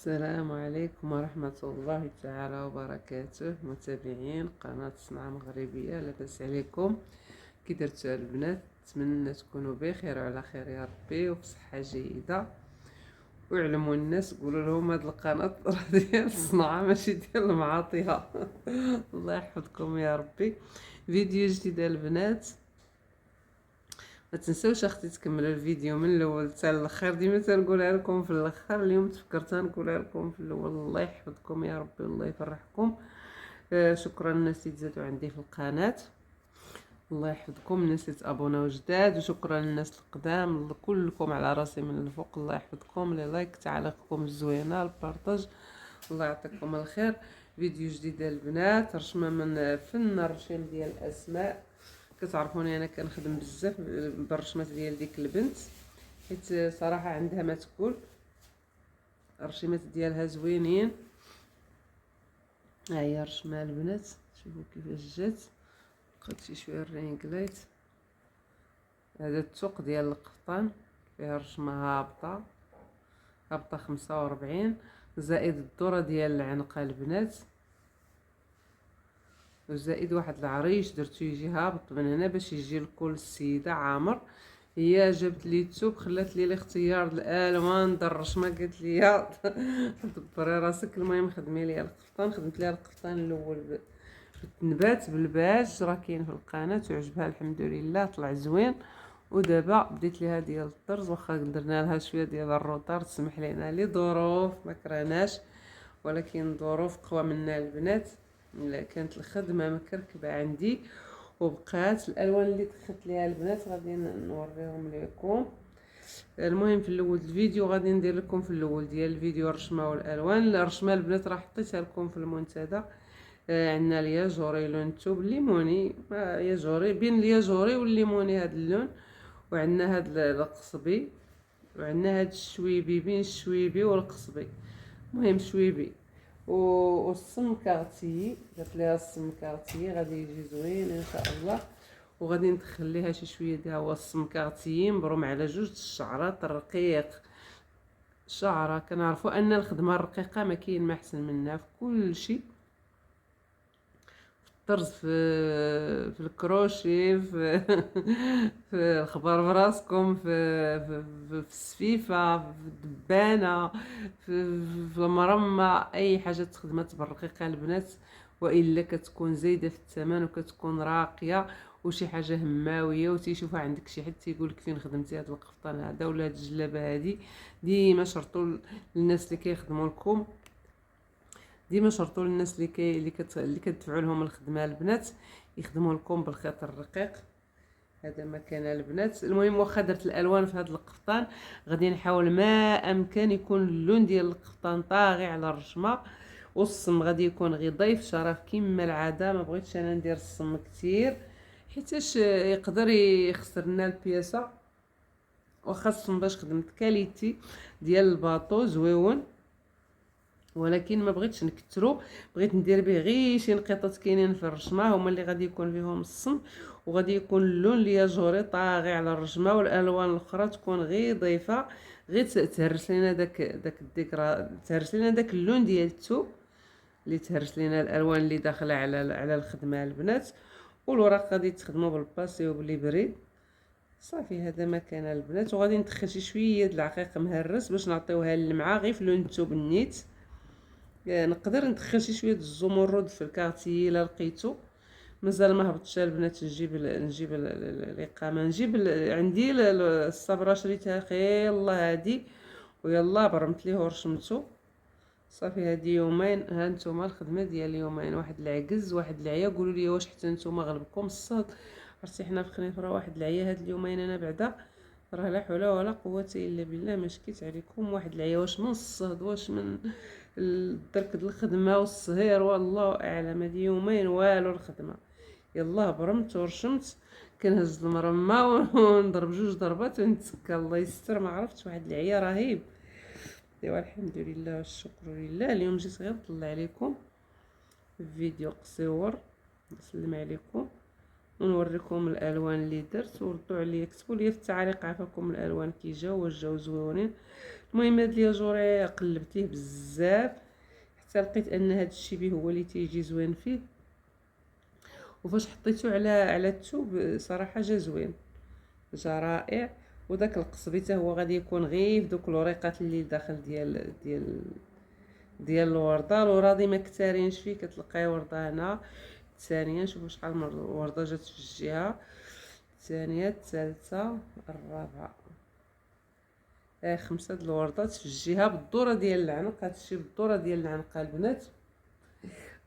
السلام عليكم ورحمة الله تعالى وبركاته، متابعين قناة صنعة مغربية. لاباس عليكم؟ كي درتو البنات؟ نتمنى تكونوا بخير وعلى خير يا ربي وبصحة جيدة. وعلموا الناس، قولوا لهم هاد القناة راه ديال الصنعة ماشي ديال المعاطيها. الله يحفظكم يا ربي. فيديو جديد البنات، ما تنساوش اختي تكملوا الفيديو من الاول حتى الاخر. ديما تنقولها لكم في الاخر، اليوم تفكرت نقولها لكم في الاول. الله يحفظكم يا ربي والله يفرحكم. شكرا الناس اللي تزادوا عندي في القناه، الله يحفظكم. الناس اللي تابوناو جداد، وشكرا للناس القدام كلكم على راسي من الفوق. الله يحفظكم. لي لايك، تعليقكم الزوينه، البارطاج، الله يعطيكم الخير. فيديو جديد البنات، رشمه من فن الرشيم ديال الاسماء. كتعرفوني انا كنخدم بزاف بالرشمات ديال ديك البنت، حيت صراحه عندها ما تقول. الرشيمات ديالها زوينين. ها هي رشمه البنات، شوفوا كيفاش جات. بقات شي شويه الرينكلايت. هذا التوق ديال القفطان فيها رشمه هابطه 45 زائد الدوره ديال العنقه البنات، وزائد واحد العريش درتو يجي هابط من هنا باش يجي لكل السيده عامر. هي جابت لي الثوب، خلات لي الاختيار الالوان ديال الرشمه، قالت لي دبري راسك. المهم خدمي لي القفطان، خدمت ليها القفطان الاول بالنبات بالباج، راه كاين في القناه وعجبها الحمد لله، طلع زوين. ودابا بديت ليها ديال الطرز، واخا درنا لها شويه ديال الروطار، تسمح لينا لي ظروف ما كرهناش، ولكن ظروف قوى منا البنات. كانت الخدمه مكركبه عندي، وبقات الالوان اللي دخلت ليها البنات غادي نوريهم لكم. المهم في الاول الفيديو غادي ندير لكم في الاول ديال الفيديو الرشمه والالوان. الرشمه البنات راه حطيتها لكم في المنتدى. عندنا الياجوري لون توب الليموني، ياجوري بين الياجوري والليموني هذا اللون، وعندنا هذا القصبي، وعندنا هذا الشويبي بين الشويبي والقصبي. المهم شويبي والسمكارتي، درت ليها السمكارتي غادي يجي زوين ان شاء الله. وغادي ندخل ليها شي شويه ديال هو السمكارتي مبروم على جوج الشعرات الرقيق. شعره كنعرفوا ان الخدمه الرقيقه ما كاين ما احسن منها في كل شيء، طرز في الكروشي، في الخبر براسكم، في السفيفه، في الدبانه، في المرمى، اي حاجه تخدمات بالرقيقه البنات، والا كتكون زايده في الثمن وكتكون راقيه وشي حاجه هماويه وتيشوفها عندك شي حد تيقول لك فين خدمتي هذا القفطان هذا ولا هذه الجلابه هذه. ديما شرطوا للناس اللي كيخدموا لكم، ديما شرطوا للناس اللي كتدفعوا لهم الخدمه البنات يخدموا لكم بالخيط الرقيق. هذا ما كان البنات. المهم واخا درت الالوان في هذا القفطان، غادي نحاول ما امكن يكون اللون ديال القفطان طاغي على الرشمه، والصم غادي يكون غير ضيف شرف كما العاده. ما بغيتش انا ندير الصم كتير حيتاش يقدر يخسر لنا البياسه. واخا الصم باش خدمت كاليتي ديال الباطو زويون، ولكن ما بغيتش نكثرو، بغيت ندير به غير شي نقيطات كاينين في الرشمه هما اللي غادي يكون فيهم الصم، وغادي يكون اللون الياجوري طاغي على الرشمه، والالوان الاخرى تكون غير ضيفه، غير تهرس لينا داك الذكرى، تهرس لينا داك اللون ديال الثوب اللي تهرس لينا الالوان اللي داخله على الخدمه البنات. والوراق غادي تخدموا بالباسي وبالبريد. صافي هذا ما كان البنات. وغادي ندخل شي شويه د العقيق مهرس باش نعطيوها اللمعه غير في لون الثوب النيت. نقدر ندخل شي شويه الزمرد في الكارتي الا لقيتو. مازال ما هبطش البنات. نجيب الاقامه، نجيب عندي الصبره شريتها خير الله هادي، ويلا برمت ليه ورشمتو. صافي هادي يومين. ها نتوما الخدمه ديال يومين، واحد العجز واحد العيا. قولوا لي واش حتى نتوما غلبكم الصهد؟ عرفتي حنا في خنيفره واحد العيا هاد اليومين انا بعدا راه لا حول ولا قوه الا بالله ما شكيت عليكم. واحد العيا واش من الصهد واش من درك الخدمه والصهير والله اعلم. هادي يومين والو الخدمه. يلا برمت ورشمت، كنهز المرمى ونضرب جوج ضربات ونتسكى الله يستر. ما عرفتش واحد العيا رهيب. ايوا الحمد لله والشكر لله. اليوم جيت غير نطلع عليكم فيديو قصير نسلم عليكم ونوريكم الالوان اللي درت، وردوا عليا كتبوا لي في التعليق عفاكم الالوان كي جاو واش جاو زويونين. المهم هاد الياجوري قلبت ليه بزاف حتى لقيت ان هاد الشيبي هو اللي تيجي زوين فيه، وفاش حطيته على الثوب صراحه جا زوين، جا رائع. وداك القصبي حتى هو غادي يكون غير دوك الوريقات اللي داخل ديال الورده ما كتارينش فيه. كتلقاي ورده هنا الثانيه، شوفوا شحال من ورده جات في الجهه الثانيه الثالثه الرابعه، 5 د الوردات في الجهه بالدوره ديال العنق. هادشي بالدوره ديال العنق البنات،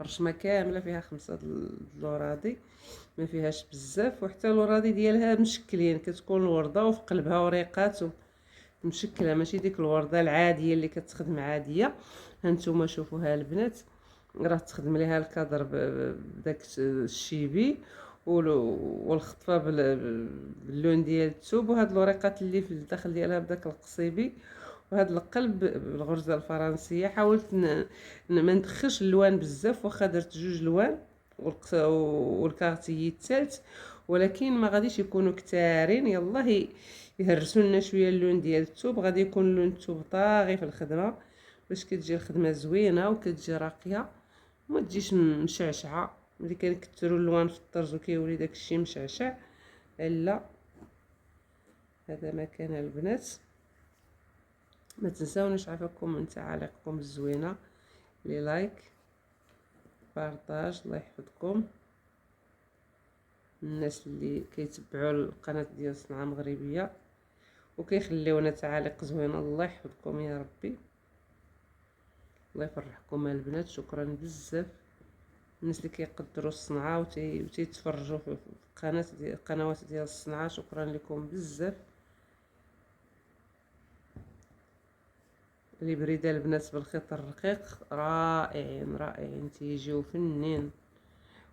الرشمه كامله فيها 5 د الورادي، ما فيهاش بزاف. وحتى الورادي ديالها مشكلين، كتكون الورده وفي قلبها وريقات مشكله، ماشي ديك الورده العاديه اللي كتخدم عاديه. هانتوما شوفوها البنات، راه تخدم ليها الكادر بداك الشيبي والخطفه باللون ديال الثوب، وهاد الوريقات اللي في الداخل ديالها بداك القصيبي، وهاد القلب بالغرزه الفرنسيه. حاولت ما ندخلش اللوان بزاف، واخا درت 2 لوان والكارتي الثالث، ولكن ما غاديش يكونوا كتارين. يلا يهرسوا لنا شويه اللون ديال الثوب، غادي يكون لون الثوب طاغي في الخدمه باش كتجي الخدمه زوينه وكتجي راقيه وما تجيش مشعشعه. ملي كنكثروا اللوان في الطرز وكيولي داكشي مشعشع. لا، هذا ما كان البنات. ما تنساونيش عافاكم من تعاليقكم الزوينه، لي لايك بارطاج، الله يحفظكم الناس اللي كيتبعوا القناه ديال صنعه مغربيه وكيخليونا تعاليق زوينه. الله يحفظكم يا ربي، الله يفرحكم البنات. شكرا بزاف الناس اللي كيقدروا الصنعه وتيتفرجوا في القنوات ديال الصنعه، شكرا لكم بزاف. اللي بريده البنات بالخيط الرقيق رائعين تيجيو فنين.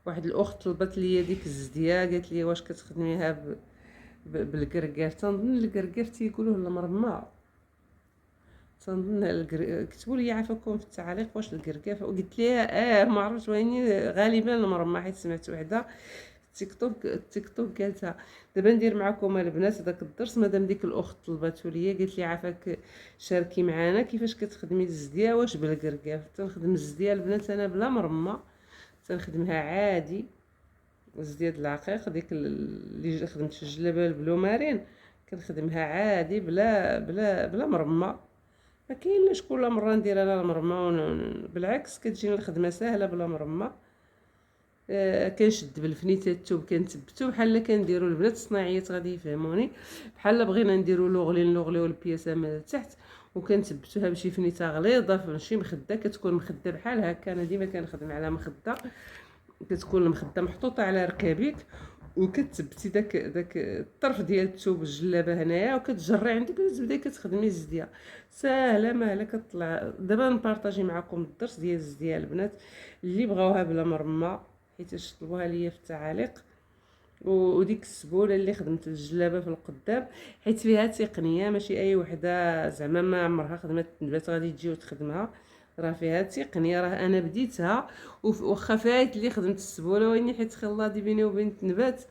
واحد الاخت طلبت لي ديك الزديه، قالت لي واش كتخدميها بالكركاف؟ تنظن الكركاف تيقولوه المرمى، تنظن كتبوا لي عافاكم في التعليق واش الكركاف، وقلت ليها ما عرفتش، واني غالبا المرمى، حيت سمعت وحده التيك توك قالتها. دابا ندير معكم البنات داك الدرس، مادام ديك الاخت طلباتو ليا، قالت لي عافاك شاركي معنا كيفاش كتخدمي الزديه واش بالكركاف. تنخدم الزديه البنات انا بلا مرمى، تنخدمها عادي الزديه د العقيق ديك اللي خدمت في الجلابه البلومارين، كنخدمها عادي بلا مرمى. ما كاينلاش كل مره ندير انا المرمى، بالعكس كتجيني الخدمه سهله بلا مرمى. كنشد بالفنيته الثوب كنثبتو بحال كنديروا البنات الصناعيات غادي يفهموني، بحال بغينا نديروا نلوغليو البياسه من التحت وكنثبتوها بشي فنيته غليظه ماشي مخده، كتكون مخده بحال هكا. انا ديما كنخدم على مخده، كتكون المخده محطوطه على ركابيك وكتثبتي داك الطرف ديال الثوب الجلابه هنايا وكتجري عندك وتبداي كتخدمي الزديه ساهله ماهله. كطلع دابا نبارطاجي معكم الدرس ديال الزديه البنات اللي بغاوها بلا مرمى، حيت طلبوها ليا في التعاليق. وديك السبوله اللي خدمت الجلابه في القدام، حيت فيها تقنيه، ماشي اي وحده زعما ما عمرها خدمت النبات غادي تجي وتخدمها، راه فيها تقنيه. راه انا بديتها واخا فايت اللي خدمت السبوله، واني حيت خلا دي بيني وبين النبات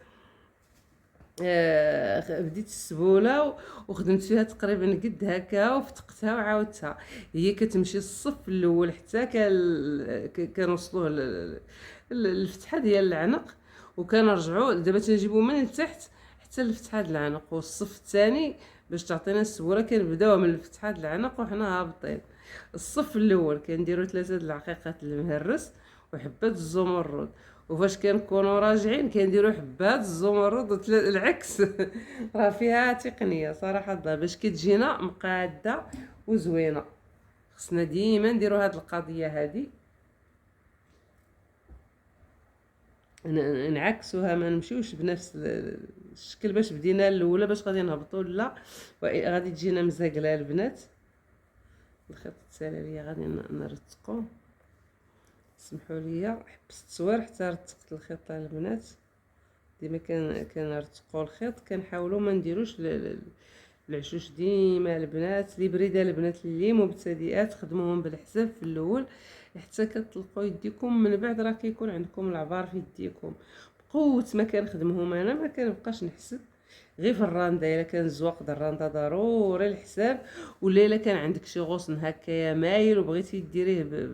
بديت السبوله وخدمت فيها تقريبا قد هكا وفتقتها وعاودتها. هي كتمشي الصف الاول حتى كنوصلوه الفتحه ديال العنق، وكنرجعوا دابا تنجيبو من التحت حتى لفتحه العنق. والصف الثاني باش تعطينا السبوله كنبداوها من فتحه العنق وحنا هابطين. الصف الاول كنديروا 3 د العقيقات المهرس وحبات الزمرد، وفاش كنكونوا راجعين كنديروا حبات الزمرد العكس. راه فيها تقنيه صراحه باش كتجينا مقاده وزوينه. خصنا ديما نديروا هاد القضيه هادي، نعكسوها، ما نمشيوش بنفس الشكل باش بدينا الاولى باش غادي نهبطوا لا غادي تجينا مزاقله البنات. الخيط التالي ليا غادي نرتقو، سمحوا لي حبست التصوير حتى رتقت الخيط البنات. ديما كنرتقوا الخيط، كنحاولوا ما نديروش العشوش ديما البنات. اللي بريده البنات اللي مبتدئات خدموهم بالحساب في الاول حتى كتلقوا يديكم، من بعد راه كيكون عندكم العبار في يديكم. بقوه ما كنخدمهم انا ما كنبقاش نحسب، غير في الراندا الا كان الزواق د الراندا ضروري الحساب، ولا الا كان عندك شي غصن هكايا مايل وبغيتي ديريه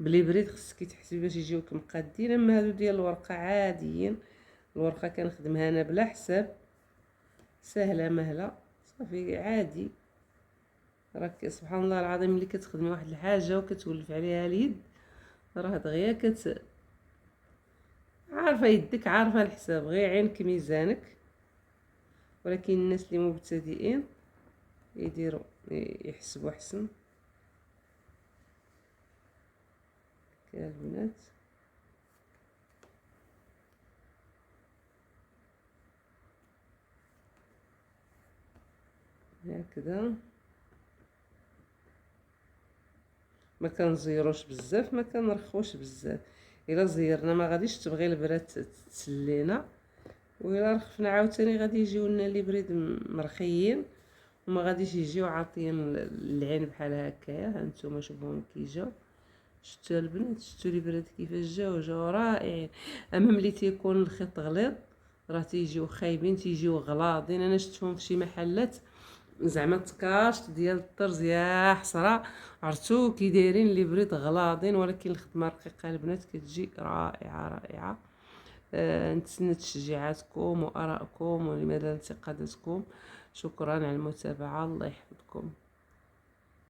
بليبريد خصك تحسبي باش يجيوك مقادين. اما هادو ديال الورقه عاديين، الورقه كنخدمها انا بلا حساب، سهله مهله صافي عادي. راك سبحان الله العظيم ملي كتخدمي واحد الحاجه وكتولف عليها اليد راه دغيا عارفه يدك عارفه الحساب، غير عينك ميزانك. ولكن الناس اللي مبتدئين يديروا يحسبوا احسن. كاع البنات هكذا، ما كنزيروش بزاف ما كنرخوش بزاف. الا زيرنا ما غاديش تبغي البراد تسلينا، وإلا رخفنا عاوتاني غادي يجيو لنا لي بريد مرخيين وما غاديش يجيو عاطيين العين بحال هكايا. ها نتوما شوفوهم كي جاو، شتو البنات، شتو لي براد كيفاش جاو رائعين. اما ملي تيكون الخيط غليظ راه تيجيو خايبين، تيجيو غلاضين. انا شفتهم في شي محلات زعما تكاشط ديال الطرز يا حسره، عرفتو كي دايرين لي بريد غلاضين، ولكن الخدمه رقيقه البنات كتجي رائعه رائعه. نتسنى تشجيعاتكم وارائكم ولماذا انتقاداتكم. شكرا على المتابعه، الله يحفظكم.